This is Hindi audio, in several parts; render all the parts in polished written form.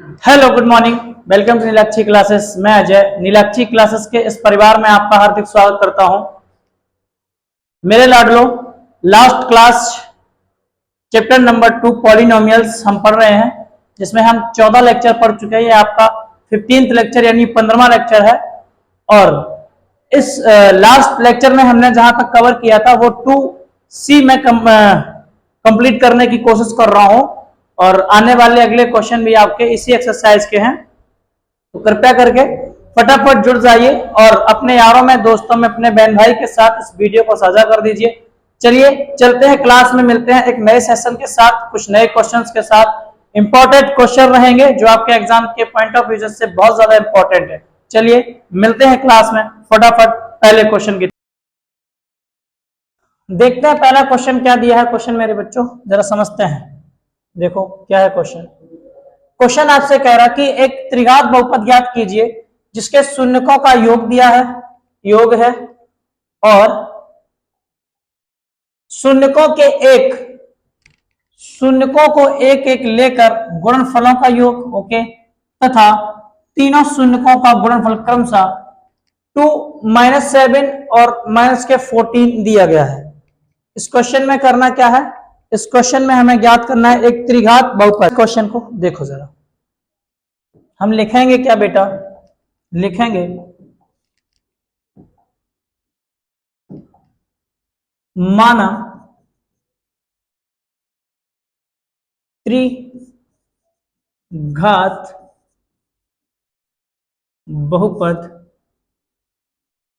Hello, good morning. Welcome to Nilakshi classes. मैं अजय नीलाक्षी क्लासेस के इस परिवार में आपका हार्दिक स्वागत करता हूं। मेरे लाडलो, last class chapter number 2 polynomials हम पढ़ रहे हैं, जिसमें हम 14 लेक्चर पढ़ चुके हैं। ये आपका 15th लेक्चर यानी 15वां लेक्चर है। और इस लास्ट लेक्चर में हमने जहां तक कवर किया था वो 2C में कंप्लीट करने की कोशिश कर रहा हूं, और आने वाले अगले क्वेश्चन भी आपके इसी एक्सरसाइज के हैं। तो कृपया करके फटाफट जुड़ जाइए और अपने यारों में, दोस्तों में, अपने बहन भाई के साथ इस वीडियो को साझा कर दीजिए। चलिए चलते हैं, क्लास में मिलते हैं एक नए सेशन के साथ, कुछ नए क्वेश्चंस के साथ। इंपॉर्टेंट क्वेश्चन रहेंगे जो आपके एग्जाम के पॉइंट ऑफ व्यू से बहुत ज्यादा इंपॉर्टेंट है। चलिए मिलते हैं क्लास में, फटाफट पहले क्वेश्चन की देखते हैं। पहला क्वेश्चन क्या दिया है क्वेश्चन मेरे बच्चों, जरा समझते हैं। देखो क्या है क्वेश्चन। क्वेश्चन आपसे कह रहा कि एक त्रिघात बहुपद ज्ञात कीजिए जिसके शून्यकों का योग दिया है, योग है, और शून्यकों को एक एक लेकर गुणनफलों का योग, ओके, तथा तीनों शून्यकों का गुणनफल क्रमशः 2, -7 और -14 दिया गया है। इस क्वेश्चन में करना क्या है, इस क्वेश्चन में हमें ज्ञात करना है एक त्रिघात बहुपद। क्वेश्चन को देखो जरा, हम लिखेंगे क्या बेटा, लिखेंगे माना त्रिघात बहुपद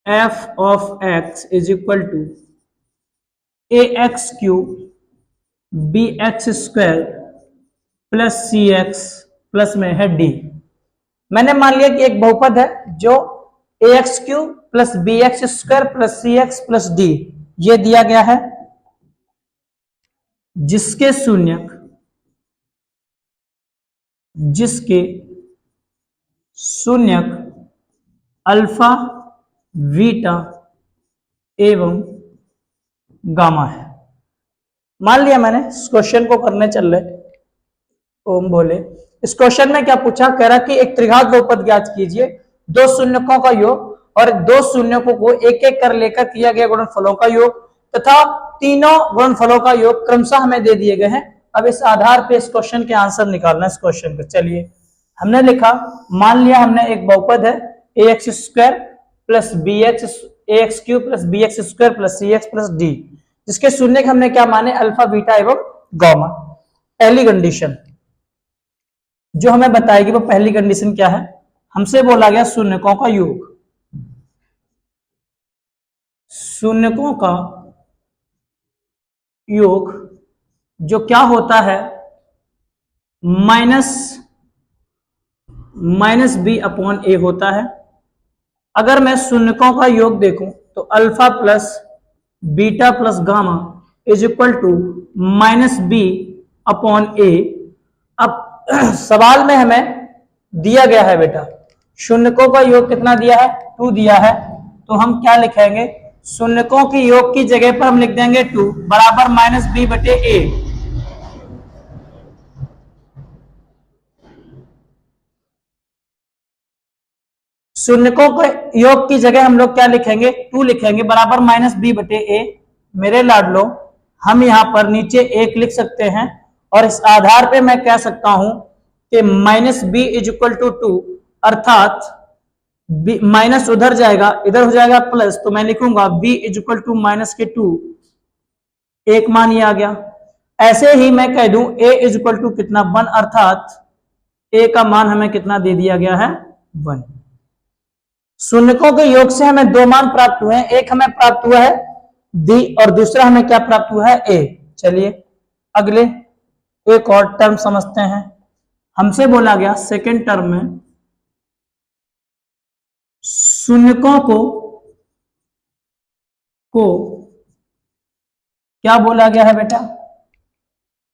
f of x is equal to ax cube bx square plus cx plus में है d। मैंने मान लिया कि एक बहुपद है जो ax cube plus bx square plus cx plus d ये दिया गया है, जिसके शून्यक अल्फा, बीटा एवं गामा है। मान लिया मैंने, इस क्वेश्चन को करने चल रहे ओम बोले। इस क्वेश्चन में क्या पूछा, कह रहा कि एक त्रिघात बहुपद ज्ञात कीजिए, दो शून्यकों का योग और दो शून्यकों को एक एक कर लेकर किया गया गुणनफलों का योग तथा तीनों गुणनफलों का योग क्रमशः हमें दे दिए गए हैं। अब इस आधार पे इस क्वेश्चन के आंसर निकालना है। इस क्वेश्चन को चलिए हमने लिखा, मान लिया हमने एक बहुपद है ax square plus bx, ax cube plus bx square plus cx plus d, जिसके शून्य हमने क्या माने, अल्फा, बीटा एवं गामा। पहली कंडीशन जो हमें बताएगी वो पहली कंडीशन क्या है, हमसे बोला गया शून्यकों का योग, शून्यकों का योग जो क्या होता है माइनस बी अपॉन ए होता है। अगर मैं शून्यकों का योग देखूं तो alpha plus beta plus gamma is equal to minus B upon A. अब सवाल में हमें दिया गया है बेटा शून्यकों का योग कितना दिया है, 2 दिया है, तो हम क्या लिखेंगे, शून्यकों की योग की जगह पर हम लिख देंगे 2 बराबर माइनस बी बटे ए। शून्यकों के योग की जगह हम लोग क्या लिखेंगे, 2 लिखेंगे बराबर माइनस बी बटे ए। मेरे लाडलो, हम यहां पर नीचे 1 लिख सकते हैं और इस आधार पे मैं कह सकता हूं कि minus b is equal to 2, अर्थात माइनस उधर जाएगा, इधर हो जाएगा प्लस, तो मैं लिखूंगा b is equal to minus के 2। एक मान ये आ गया। ऐसे ही मैं कह दूं a इज इक्वल टू कितना, 1, अर्थात a का मान हमें कितना दे दिया गया है, 1। शून्यकों के योग से हमें 2 मान प्राप्त हुए हैं, एक हमें प्राप्त हुआ है d और दूसरा हमें क्या प्राप्त हुआ है, a। चलिए अगले एक और टर्म समझते हैं। हमसे बोला गया सेकेंड टर्म में शून्यकों को क्या बोला गया है बेटा,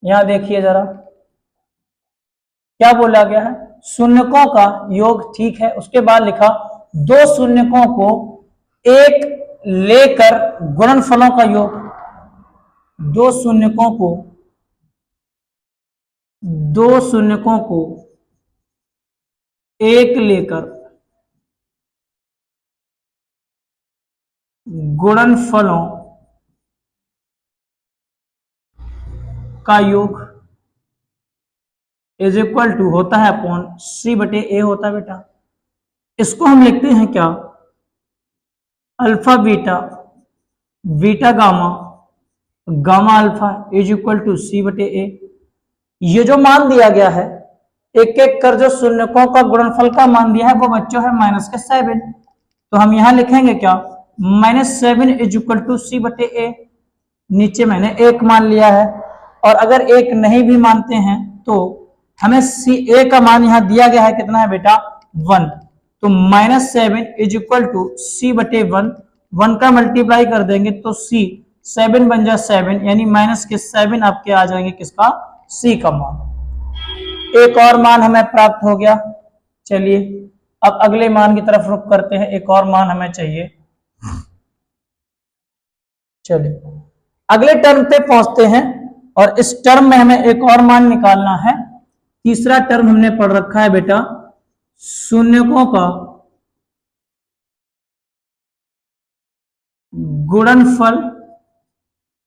यहां देखिए जरा क्या बोला गया है, शून्यकों का योग, ठीक है। उसके बाद लिखा दो शून्यकों को एक लेकर गुणनफलों का योग, दो शून्यकों को एक लेकर गुणनफलों का योग इज इक्वल टू होता है अपॉन सी बटे ए होता है बेटा। इसको हम लिखते हैं क्या, alpha beta, beta gamma, gamma alpha is equal to C बटे ए। ये जो मान दिया गया है, एक एक कर जो शून्यकों का गुणनफल का मान दिया है वो बच्चों है -7। तो हम यहां लिखेंगे क्या, -7 इज इक्वल टू सी बटे ए। नीचे मैंने एक मान लिया है, और अगर एक नहीं भी मानते हैं तो हमें सी ए का मान यहां दिया गया है कितना है बेटा, 1। तो -7 इज इक्वल टू सी बटे 1, 1 का मल्टीप्लाई कर देंगे तो सी 7 बन जाए 7, यानी -7 आपके आ जाएंगे किसका, सी का मान। एक और मान हमें प्राप्त हो गया। चलिए अब अगले मान की तरफ रुख करते हैं, एक और मान हमें चाहिए। चलिए अगले टर्म पे पहुंचते हैं, और इस टर्म में हमें एक और मान निकालना है। तीसरा टर्म हमने पढ़ रखा है बेटा, शून्यकों का गुणनफल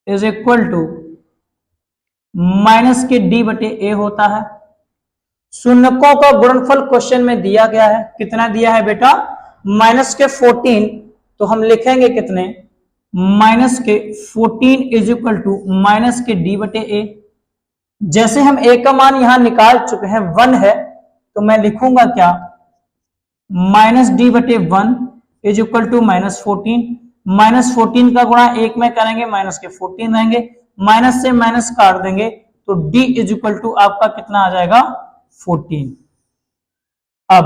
इज इक्वल टू माइनस के डी बटे ए होता है। शून्यकों का गुणनफल क्वेश्चन में दिया गया है, कितना दिया है बेटा, -14। तो हम लिखेंगे कितने, -14 इज इक्वल टू माइनस के डी बटे ए। जैसे हम ए का मान यहां निकाल चुके हैं 1 है, तो मैं लिखूंगा क्या, -d बटे 1 इज इक्वल टू -14। -14 का गुणा 1 में करेंगे माइनस के 14 रहेंगे, माइनस से माइनस काट देंगे तो d इज इक्वल टू आपका कितना आ जाएगा, 14। अब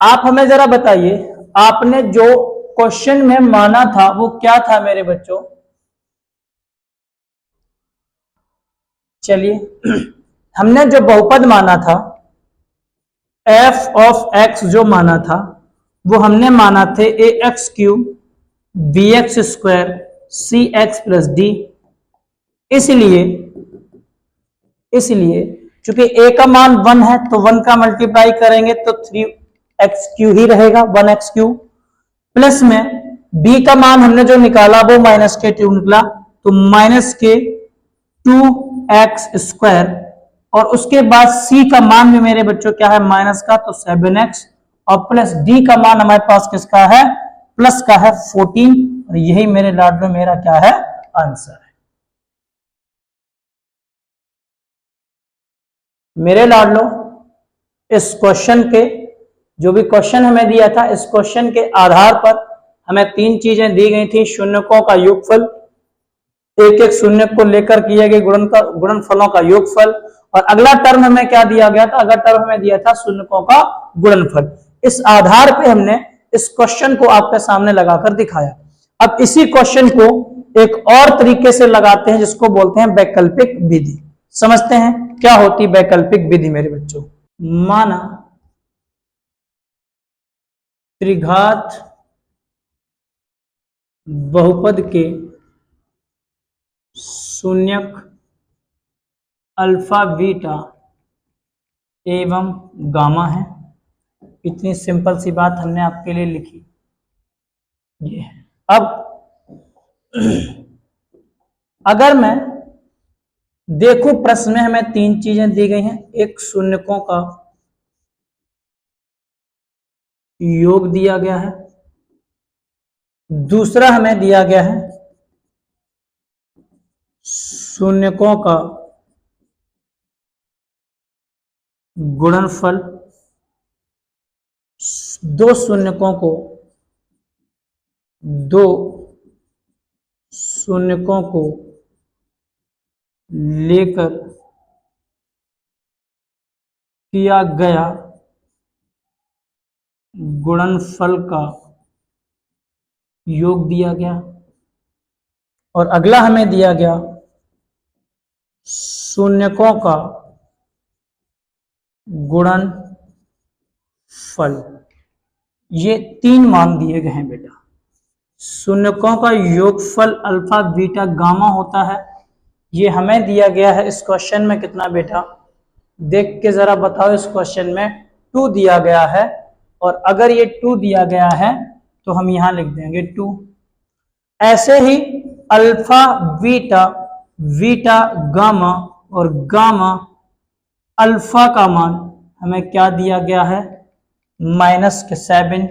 आप हमें जरा बताइए, आपने जो क्वेश्चन में माना था वो क्या था मेरे बच्चों। चलिए हमने जो बहुपद माना था, f ऑफ x जो माना था, वो हमने माना थे ax³ bx² cx+d। इसलिए चूंकि a का मान 1 है तो 1 का मल्टीप्लाई करेंगे तो 3x³ ही रहेगा, 1x³ प्लस में b का मान हमने जो निकाला वो -2 निकला, तो -2x², और उसके बाद c का मान भी मेरे बच्चों क्या है, माइनस का, तो 7x, और प्लस d का मान हमारे पास किसका है, प्लस का है 14। और यही मेरे लाडलो मेरा क्या है, आंसर है। मेरे लाडलो इस क्वेश्चन के, जो भी क्वेश्चन हमें दिया था, इस क्वेश्चन के आधार पर हमें 3 चीजें दी गई थी, शून्यकों का योगफल, एक एक शून्य को लेकर किए गए गुणनफलों का योगफल, और अगला टर्म हमें क्या दिया गया था, अगला टर्म हमें दिया था शून्यकों का गुणनफल। इस आधार पे हमने इस क्वेश्चन को आपके सामने लगाकर दिखाया। अब इसी क्वेश्चन को एक और तरीके से लगाते हैं, जिसको बोलते हैं वैकल्पिक विधि। समझते हैं क्या होती वैकल्पिक विधि मेरे बच्चों। माना त्रिघात बहुपद के शून्यक अल्फा बीटा एवं गामा है। इतनी सिंपल सी बात हमने आपके लिए लिखी। ये है। अब अगर मैं देखूं, प्रश्न में हमें 3 चीजें दी गई हैं। एक शून्यकों का योग दिया गया है, दूसरा हमें दिया गया है शून्यकों का गुणनफल, दो शून्यकों को लेकर किया गया गुणनफल का योग दिया गया, और अगला हमें दिया गया शून्यकों का गुणनफल। ये 3 मान दिए गए हैं बेटा। शून्यकों का योगफल अल्फा बीटा गामा होता है, ये हमें दिया गया है इस क्वेश्चन में। कितना बेटा, देख के जरा बताओ इस क्वेश्चन में 2 दिया गया है, और अगर ये 2 दिया गया है तो हम यहां लिख देंगे 2। ऐसे ही अल्फा बीटा, बीटा गामा और गामा अल्फा का मान हमें क्या दिया गया है, -7।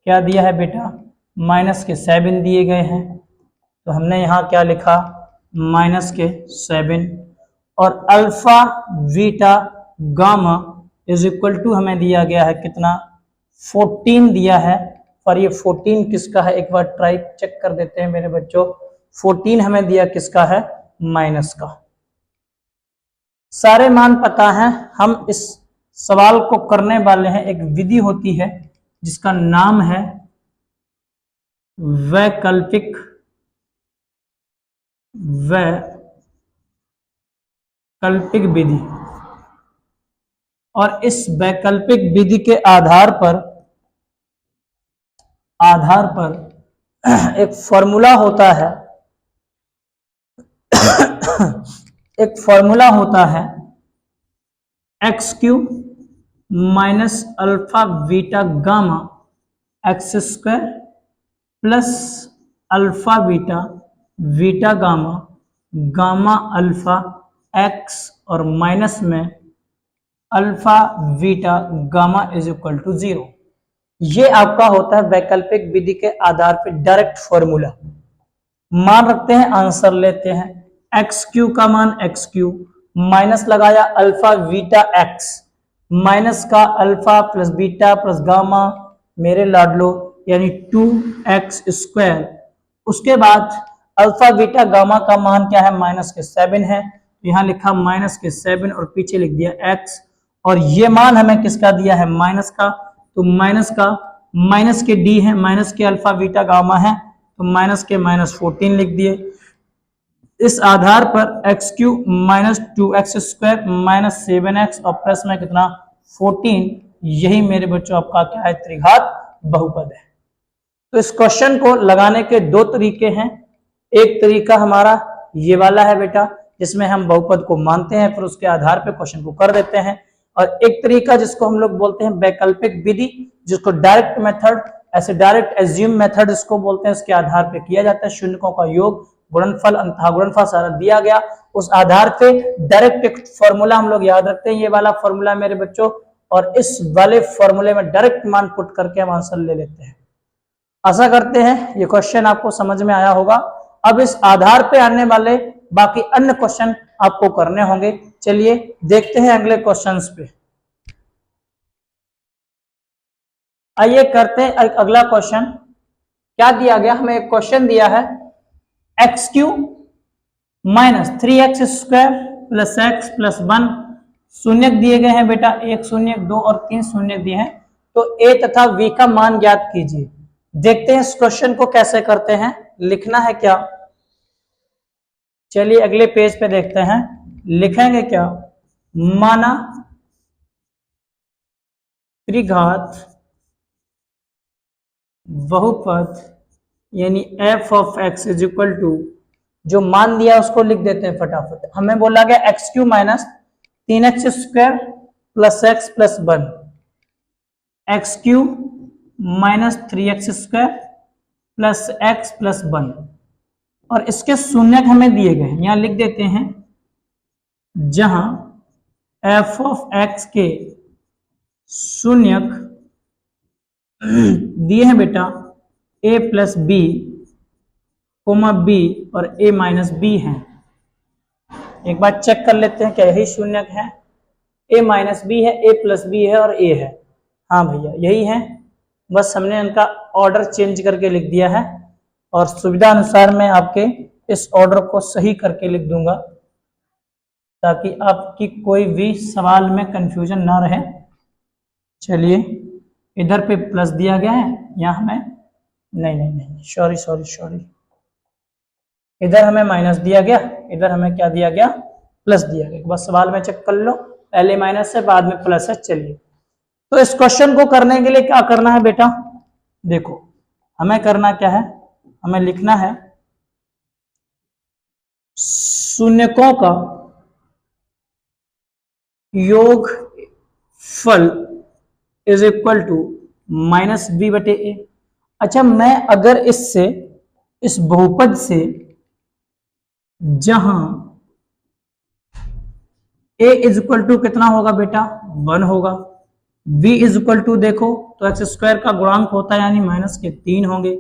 क्या दिया है बेटा, -7 दिए गए हैं। तो हमने यहां क्या लिखा, -7। और alpha beta gamma is equal to हमें दिया गया है कितना, 14 दिया है। और ये 14 किसका है, एक बार ट्राई चेक कर देते हैं मेरे बच्चों। 14 हमें दिया किसका है, माइनस का। सारे मान पता है। हम इस सवाल को करने वाले हैं, एक विधि होती है जिसका नाम है वैकल्पिक विधि। और इस वैकल्पिक विधि के आधार पर एक फॉर्मूला होता है, एक फॉर्मूला होता है x³ minus alpha beta gamma x² plus alpha beta beta gamma gamma alpha x और माइनस में alpha beta gamma is equal to 0। ये आपका होता है वैकल्पिक विधि के आधार पर डायरेक्ट फॉर्मूला। मान रखते हैं, आंसर लेते हैं। x³ का मान x³ माइनस लगाया अल्फा बीटा x, माइनस का alpha plus beta plus gamma मेरे लाडलो यानी 2x²। उसके बाद अल्फा बीटा गामा का मान क्या है, -7 है। यहां लिखा -7 और पीछे लिख दिया x। और ये मान हमें किसका दिया है, माइनस का। तो माइनस के d है, माइनस के अल्फा बीटा गामा है, तो माइनस के -14 लिख दिए। इस आधार पर x³ -2x² -7x और प्लस में कितना 14, यही मेरे बच्चों आपका क्या है, त्रिघात बहुपद है। तो इस क्वेश्चन को लगाने के दो तरीके हैं। एक तरीका हमारा ये वाला है बेटा, जिसमें हम बहुपद को मानते हैं फिर उसके आधार पर क्वेश्चन को कर देते हैं। और एक तरीका जिसको हम लोग बोलते हैं वैकल्पिक विधि, जिसको डायरेक्ट मेथड, ऐसे डायरेक्ट एज्यूम मेथड इसको बोलते हैं। इसके आधार पे किया जाता है, शून्यकों का योग, गुणनफल, अंतः गुणनफल सारा दिया गया, उस आधार पे डायरेक्ट एक फॉर्मूला हम लोग याद रखते हैं, ये वाला फॉर्मूला मेरे बच्चों। और इस वाले फॉर्मूले में डायरेक्ट मान पुट करके हम आंसर ले लेते हैं। आशा करते हैं ये क्वेश्चन आपको समझ में आया होगा। अब इस आधार पे आने वाले बाकी अन्य क्वेश्चन आपको करने होंगे। चलिए देखते हैं अगले क्वेश्चंस पे। आइए करते हैं अगला क्वेश्चन। क्या दिया गया, हमें एक क्वेश्चन दिया है x³ -3x² plus x plus 1 शून्य दिए गए हैं बेटा, 1 शून्य 2 और 3 शून्य दिए हैं। तो a तथा v का मान ज्ञात कीजिए। देखते हैं इस क्वेश्चन को कैसे करते हैं, लिखना है क्या। चलिए अगले पेज पे देखते हैं, लिखेंगे क्या, माना त्रिघात बहुपद यानी f of x is equal to, जो मान दिया उसको लिख देते हैं फटाफट। हमें बोला गया x³ -3x² plus x plus 1, x³ -3x² plus x plus 1, और इसके शून्यक हमें दिए गए, यहां लिख देते हैं। जहां f ऑफ x के शून्यक दिए हैं बेटा a plus b comma b और a माइनस बी है। एक बार चेक कर लेते हैं क्या यही शून्यक है, a माइनस बी है, a प्लस बी है और a है। हाँ भैया यही है, बस हमने इनका ऑर्डर चेंज करके लिख दिया है। और सुविधा अनुसार मैं आपके इस ऑर्डर को सही करके लिख दूंगा ताकि आपकी कोई भी सवाल में कंफ्यूजन ना रहे। चलिए इधर पे प्लस दिया गया है, यहाँ हमें नहीं सॉरी, इधर हमें माइनस दिया गया, इधर हमें क्या दिया गया, प्लस दिया गया। बस सवाल में चेक कर लो, पहले माइनस है बाद में प्लस है। चलिए तो इस क्वेश्चन को करने के लिए क्या करना है बेटा, देखो हमें करना क्या है, हमें लिखना है शून्यकों का योग फल is equal to minus b बटे ए। अच्छा, मैं अगर इससे इस बहुपद से जहां a इज इक्वल टू कितना होगा बेटा 1 होगा, b इज इक्वल टू देखो तो एक्स स्क्वायर का गुणांक होता है यानी माइनस के 3 होंगे,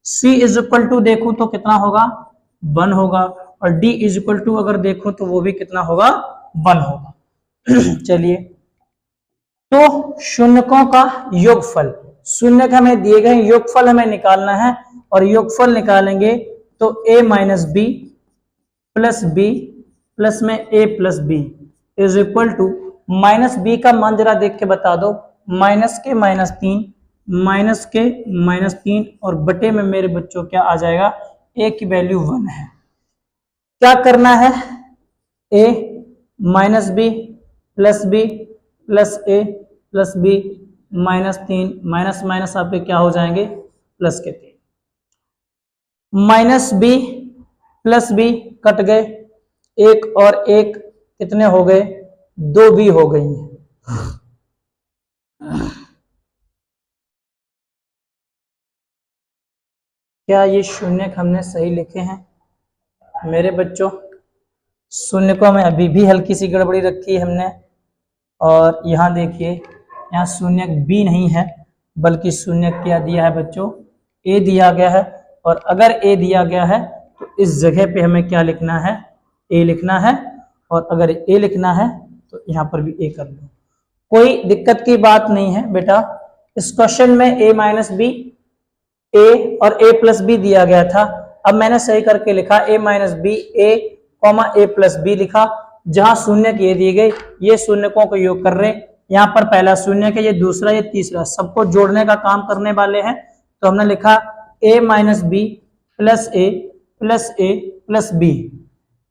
c इज इक्वल टू देखो तो कितना होगा 1 होगा, और d इज इक्वल टू अगर देखो तो वो भी कितना होगा 1 होगा। चलिए, तो शून्यकों का योगफल, शून्य का हमें दिए गए योगफल हमें निकालना है, और योगफल निकालेंगे तो a minus b plus b plus में a plus b is equal to minus b का मान जरा देख के बता दो, माइनस के माइनस तीन और बटे में मेरे बच्चों क्या आ जाएगा, a की वैल्यू 1 है। क्या करना है, a minus b plus a plus b minus 3 minus minus आपके क्या हो जाएंगे प्लस के 3, minus b plus b cut गए, एक और एक कितने हो गए 2 बी हो गई हैं। क्या ये शून्य हमने सही लिखे हैं मेरे बच्चों? शून्य को हमें अभी भी हल्की सी गड़बड़ी रखी है हमने, और यहाँ देखिए यहाँ शून्य बी नहीं है बल्कि शून्य क्या दिया है बच्चों, ए दिया गया है, और अगर ए दिया गया है तो इस जगह पे हमें क्या लिखना है, ए लिखना है, और अगर ए लिखना है तो यहाँ पर भी ए कर लो, कोई दिक्कत की बात नहीं है बेटा। इस क्वेश्चन में ए माइनस बी ए और ए प्लस बी दिया गया था, अब मैंने सही करके लिखा ए माइनस बी ए कॉमा ए प्लस बी लिखा, जहां शून्य ये दिए गए, ये शून्यकों को योग कर रहे, यहाँ पर पहला शून्य के, ये दूसरा, ये तीसरा, सबको जोड़ने का काम करने वाले हैं, तो हमने लिखा a minus b plus a plus b,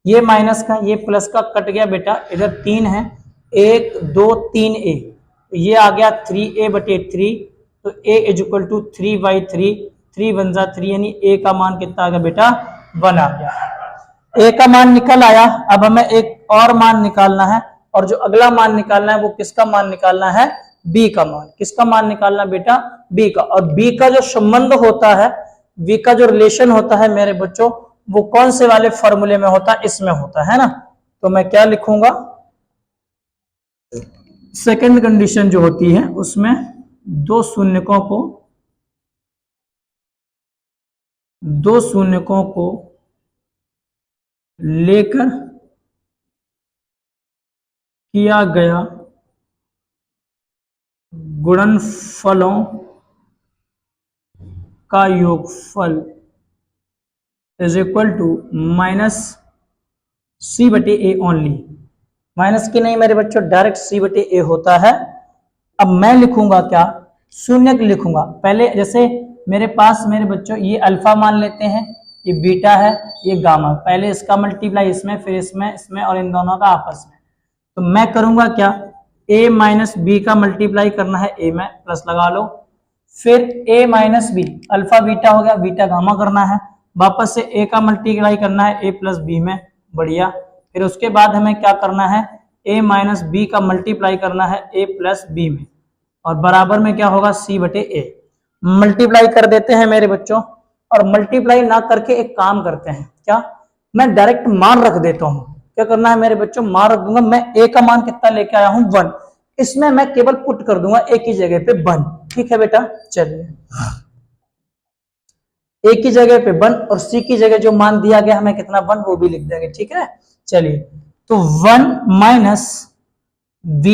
ये माइनस का ये प्लस का कट गया बेटा, इधर 3 है, 1 2 3 ए, ये आ गया 3a बटे 3, तो a इज इक्वल टू 3/3, 3 1 जा 3, यानी a का मान कितना आ गया बेटा 1 आ गया। a का मान निकल आया, अब हमें एक और मान निकालना है, और जो अगला मान निकालना है वो किसका मान निकालना है, b का मान। किसका मान निकालना बेटा, b का, और b का जो संबंध होता है, b का जो रिलेशन होता है मेरे बच्चों, वो कौन से वाले फॉर्मूले में होता है, इसमें होता है ना, तो मैं क्या लिखूंगा, सेकंड कंडीशन जो होती है उसमें दो शून्यकों को लेकर किया गया गुणनफलों का योगफल इज इक्वल टू माइनस सी बटे ए ओनली, माइनस की नहीं मेरे बच्चों, डायरेक्ट सी बटे ए होता है। अब मैं लिखूंगा क्या, शून्य लिखूंगा पहले, जैसे मेरे पास मेरे बच्चों ये अल्फा मान लेते हैं, ये बीटा है, ये गामा, पहले इसका मल्टीप्लाई इसमें, फिर इसमें और इन दोनों का आपस में, तो मैं करूंगा क्या, a माइनस बी का मल्टीप्लाई करना है a में, प्लस लगा लो, फिर a minus b, alpha beta हो गया, बीटा गामा करना है, वापस से a का मल्टीप्लाई करना है a प्लस बी में, बढ़िया, फिर उसके बाद हमें क्या करना है, a माइनस बी का मल्टीप्लाई करना है a प्लस बी में, और बराबर में क्या होगा c बटे a, मल्टीप्लाई कर देते हैं मेरे बच्चों, और मल्टीप्लाई ना करके एक काम करते हैं, क्या, मैं डायरेक्ट मान रख देता हूं, क्या करना है मेरे बच्चों, मान रख दूंगा, मैं a का मान कितना लेके आया हूं 1, इसमें मैं केवल पुट कर दूंगा a की जगह पे 1, ठीक है बेटा, चलिए a की जगह पे 1 और c की जगह जो मान दिया गया हमें कितना 1 वो भी लिख देंगे, ठीक है, चलिए, तो 1 minus b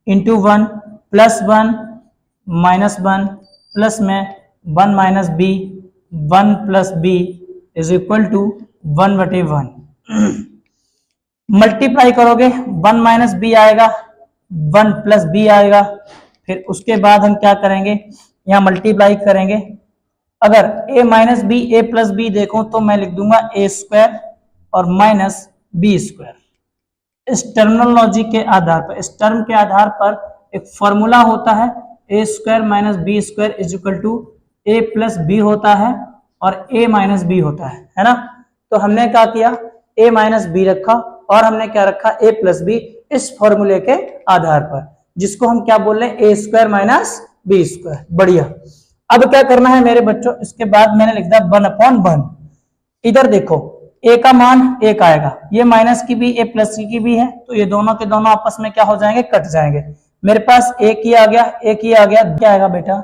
into 1 plus 1 minus 1 plus में 1 minus b 1 plus b is equal to 1 बटे 1, मल्टीप्लाई करोगे 1 माइनस बी आएगा, 1 प्लस बी आएगा, फिर उसके बाद हम क्या करेंगे, यहाँ मल्टीप्लाई करेंगे, अगर a minus b a plus b देखो तो मैं लिख दूंगा a स्क्वायर और माइनस बी स्क्वायर। इस टर्मिनोलॉजी के आधार पर, इस टर्म के आधार पर एक फॉर्मूला होता है, a square minus b square is equal to a plus b होता है और a माइनस बी होता है ना, तो हमने क्या किया, a माइनस बी रखा और हमने क्या रखा, a प्लस बी, इस फॉर्मूले के आधार पर। जिसको हम क्या बोल रहे हैं, ए स्क्वायर माइनस बी स्क्वायर। बढ़िया। अब क्या करना है मेरे बच्चों, इसके बाद मैंने लिख दिया 1/1। इधर देखो ए का मान 1 आएगा, ये माइनस की भी ए प्लस की भी है, तो ये दोनों के दोनों आपस में क्या हो जाएंगे, कट जाएंगे। मेरे पास एक ही आ गया, एक ही आ गया, क्या आएगा बेटा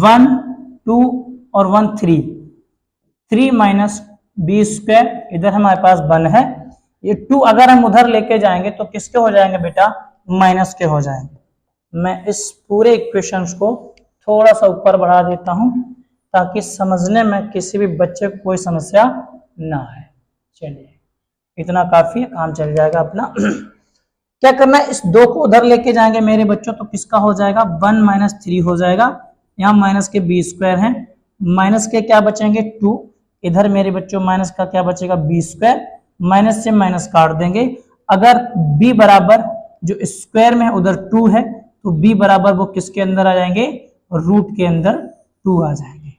1 2 और 1 3 माइनस बी स्क्वायर, इधर हमारे पास 1 है, ये 2 अगर हम उधर लेके जाएंगे तो किसके हो जाएंगे बेटा, माइनस के हो जाएंगे। मैं इस पूरे इक्वेशन को थोड़ा सा ऊपर बढ़ा देता हूं ताकि समझने में किसी भी बच्चे को कोई समस्या ना है। चलिए इतना काफी है, काम चल जाएगा अपना। क्या करना है, इस 2 को उधर लेके जाएंगे मेरे बच्चों, तो किसका हो जाएगा 1 माइनस 3 हो जाएगा, यहाँ माइनस के बी स्क्वायर है, माइनस के क्या बचेंगे 2, इधर मेरे बच्चों माइनस का क्या बचेगा बी स्क्वायर, माइनस से माइनस काट देंगे। अगर b बराबर जो स्क्वायर में है उधर 2 है, तो b बराबर वो किसके अंदर आ जाएंगे, रूट के अंदर 2 आ जाएंगे।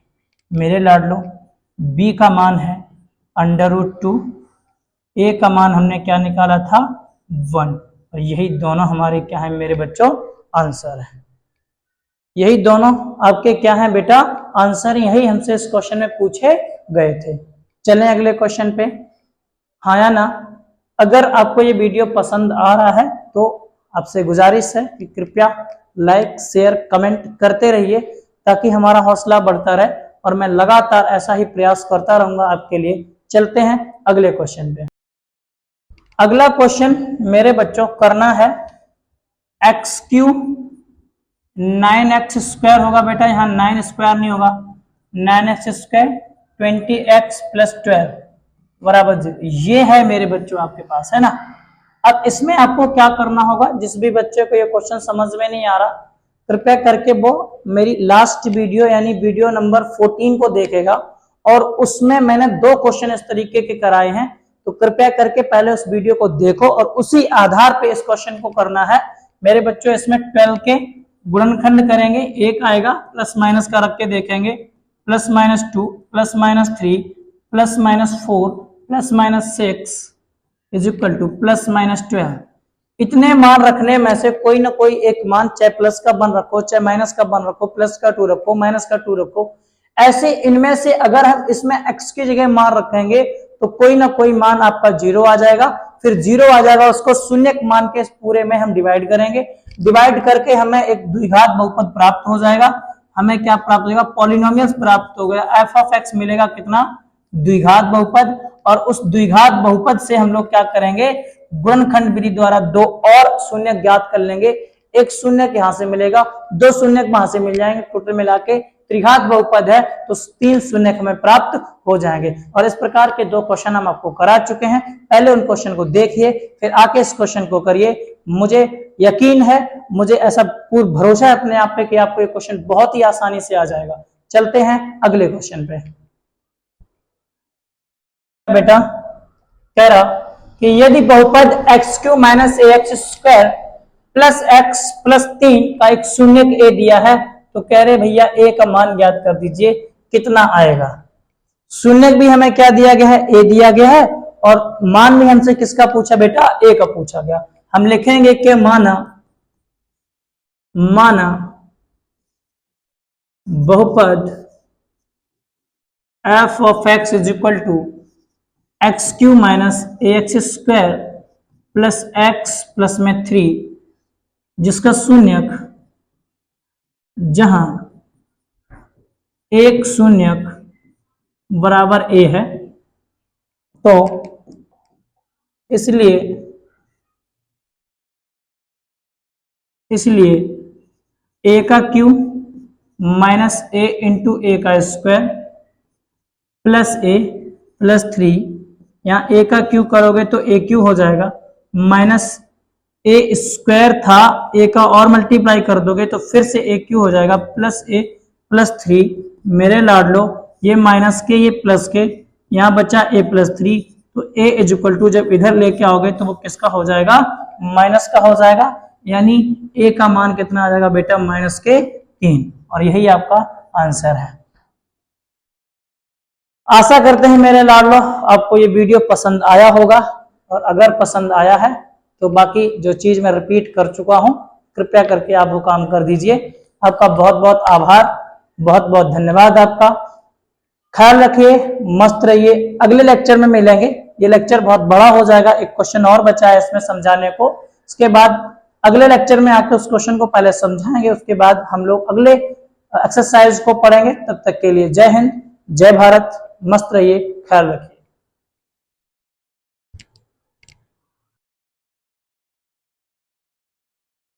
मेरे लाडलो b का मान है √2, a का मान हमने क्या निकाला था 1, और यही दोनों हमारे क्या है मेरे बच्चों, आंसर है। यही दोनों आपके क्या है बेटा, आंसर, यही हमसे इस क्वेश्चन में पूछे गए थे। चलें अगले क्वेश्चन पे, हाँ या ना। अगर आपको ये वीडियो पसंद आ रहा है तो आपसे गुजारिश है कि कृपया लाइक शेयर कमेंट करते रहिए ताकि हमारा हौसला बढ़ता रहे और मैं लगातार ऐसा ही प्रयास करता रहूंगा आपके लिए। चलते हैं अगले क्वेश्चन पे। अगला क्वेश्चन मेरे बच्चों करना है x³ 9x स्क्वायर होगा बेटा, यहाँ 9 स्क्वायर नहीं होगा, 9x² 20x + 12 बराबर 0। ये है मेरे बच्चों आपके पास, है ना। अब इसमें आपको क्या करना होगा, जिस भी बच्चे को ये क्वेश्चन समझ में नहीं आ रहा, कृपया करके वो मेरी लास्ट वीडियो यानी वीडियो नंबर 14 को देखेगा, और उसमें मैंने 2 क्वेश्चन इस तरीके के कराए हैं, तो कृपया करके पहले उस वीडियो को देखो और उसी आधार पे इस क्वेश्चन को करना है मेरे बच्चों। इसमें 12 के गुणनखंड करेंगे, 1 आएगा, प्लस माइनस का रख के देखेंगे, +-2 +-3 +-4 +-6 = +-12। इतने मान रखने में से कोई ना कोई एक मान, चाहे प्लस का 1 रखो, चाहे माइनस का 1 रखो, प्लस का 2 रखो, माइनस का 2 रखो, ऐसे इनमें से अगर हम इसमें x की जगह मान रखेंगे तो कोई ना कोई मान आपका 0 आ जाएगा। फिर 0 आ जाएगा, उसको शून्य मान के पूरे में हम डिवाइड करेंगे, डिवाइड करके हमें एक द्विघात बहुपद प्राप्त हो जाएगा। हमें क्या प्राप्त होगा, पॉलिनोमियल प्राप्त हो गया, f(x) मिलेगा कितना, द्विघात बहुपद। और उस द्विघात बहुपद से हम लोग क्या करेंगे, गुणनखंड विधि द्वारा 2 और शून्य ज्ञात कर लेंगे। एक शून्य यहाँ से मिलेगा, 2 शून्य वहां से मिल जाएंगे, टोटल मिला के त्रिघात बहुपद है तो 3 शून्य हमें प्राप्त हो जाएंगे। और इस प्रकार के 2 क्वेश्चन हम आपको करा चुके हैं, पहले उन क्वेश्चन को देखिए फिर आके इस क्वेश्चन को करिए। मुझे यकीन है, मुझे ऐसा पूर्ण भरोसा है अपने आप पे कि आपको ये क्वेश्चन बहुत ही आसानी से आ जाएगा। चलते हैं अगले क्वेश्चन पे। बेटा कह रहा कि यदि बहुपद x³ - ax² + x + 3 का एक शून्यक a दिया है, तो कह रहे भैया a का मान ज्ञात कर दीजिए कितना आएगा। शून्यक भी हमें क्या दिया गया है, a दिया गया है, और मान भी हमसे किसका पूछा बेटा, a का पूछा गया। हम लिखेंगे कि माना बहुपद f(x) = x³ - ax² + x + 3 जिसका शून्यक, जहां एक शून्यक बराबर a है, तो इसलिए a का cube minus a into a का स्क्वायर प्लस a + 3, यहाँ a का क्यूब करोगे तो a³ हो जाएगा, माइनस a² था, a का और मल्टीप्लाई कर दोगे तो फिर से a³ हो जाएगा, प्लस a + 3। मेरे लाडलो ये माइनस के ये प्लस के, यहाँ बचा a + 3, तो a = जब इधर लेके आओगे तो वो किसका हो जाएगा, माइनस का हो जाएगा, यानी a का मान कितना आ जाएगा बेटा, -3। और यही आपका आंसर है। आशा करते हैं मेरे लाडलो आपको ये वीडियो पसंद आया होगा, और अगर पसंद आया है तो बाकी जो चीज मैं रिपीट कर चुका हूं कृपया करके आप वो काम कर दीजिए। आपका बहुत बहुत आभार, बहुत बहुत धन्यवाद आपका। ख्याल रखिए, मस्त रहिए। अगले लेक्चर में मिलेंगे। ये लेक्चर बहुत बड़ा हो जाएगा, एक क्वेश्चन और बचा है इसमें समझाने को। उसके बाद अगले लेक्चर में आकर उस क्वेश्चन को पहले समझाएंगे, उसके बाद हम लोग अगले एक्सरसाइज को पढ़ेंगे। तब तक के लिए जय हिंद, जय भारत, मस्त रहिए, ख्याल रखिए।